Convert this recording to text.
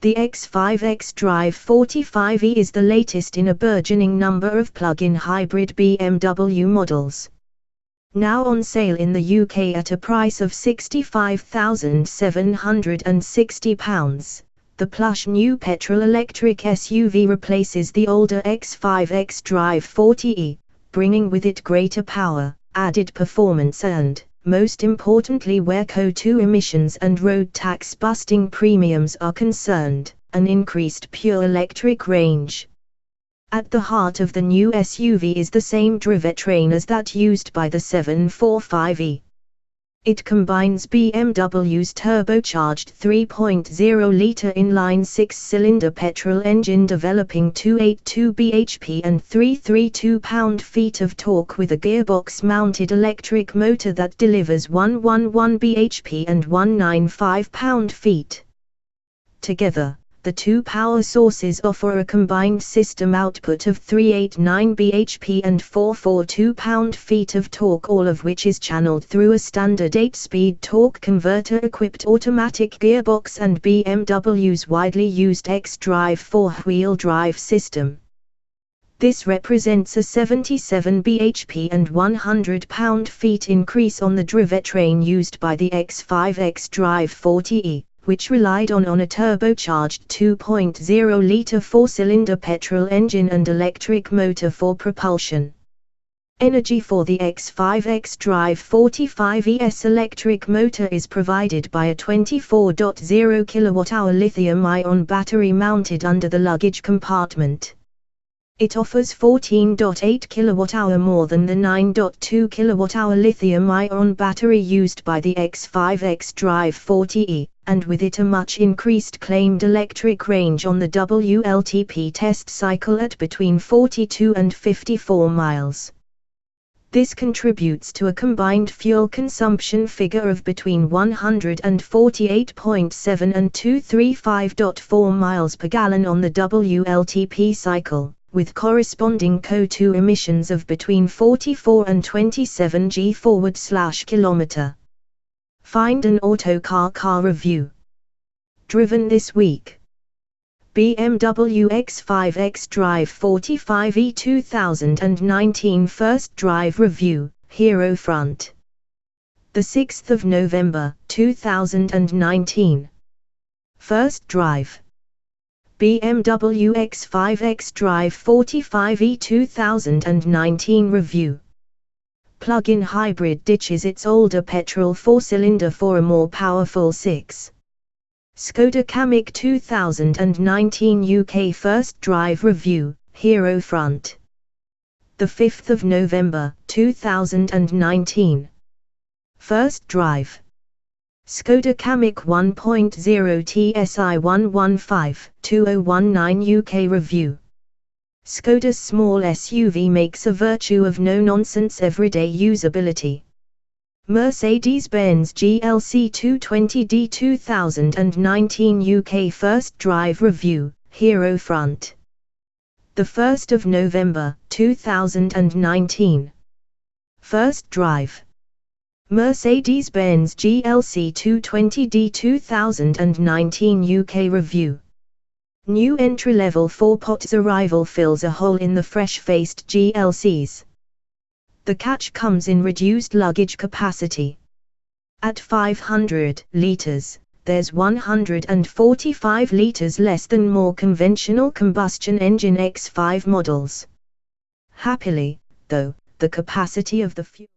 The X5 xDrive 45e is the latest in a burgeoning number of plug-in hybrid BMW models. Now on sale in the UK at a price of £65,760, the plush new petrol-electric SUV replaces the older X5 xDrive 40e, bringing with it greater power, added performance and, most importantly where CO2 emissions and road tax-busting premiums are concerned, an increased pure electric range. At the heart of the new SUV is the same drivetrain as that used by the 745e. It combines BMW's turbocharged 3.0-litre inline six-cylinder petrol engine developing 282 bhp and 332 pound-feet of torque with a gearbox-mounted electric motor that delivers 111 bhp and 195 pound-feet. Together, the two power sources offer a combined system output of 389 bhp and 442 pound-feet of torque, all of which is channeled through a standard 8-speed torque converter-equipped automatic gearbox and BMW's widely used xDrive four-wheel drive system. This represents a 77 bhp and 100 pound-feet increase on the drivetrain used by the X5 xDrive 40e, which relied on a turbocharged 2.0-litre four-cylinder petrol engine and electric motor for propulsion. Energy for the X5 xDrive 45es electric motor is provided by a 24.0 kWh lithium-ion battery mounted under the luggage compartment. It offers 14.8 kWh more than the 9.2 kWh lithium-ion battery used by the X5 xDrive 40e, and with it a much increased claimed electric range on the WLTP test cycle at between 42 and 54 miles. This contributes to a combined fuel consumption figure of between 148.7 and 235.4 miles per gallon on the WLTP cycle, with corresponding CO2 emissions of between 44 and 27 g/km. Find an Autocar car review. Driven this week. BMW X5 xDrive 45e 2019 first drive review, Hero Front. The 6th of November, 2019. First drive. BMW X5 xDrive 45e 2019 review. Plug-in hybrid ditches its older petrol four-cylinder for a more powerful 6. Skoda Kamiq 2019 UK first drive review, Hero Front. The 5th of November, 2019. First drive. Skoda Kamiq 1.0 TSI 115-2019 UK review. Skoda's small SUV makes a virtue of no-nonsense everyday usability. Mercedes-Benz GLC 220d 2019 UK first drive review, Hero Front. The 1st of November, 2019. First drive. Mercedes-Benz GLC 220d 2019 UK review. New entry-level 4-pot's arrival fills a hole in the fresh-faced GLCs. The catch comes in reduced luggage capacity. At 500 litres, there's 145 litres less than more conventional combustion engine X5 models. Happily, though, the capacity of the fuel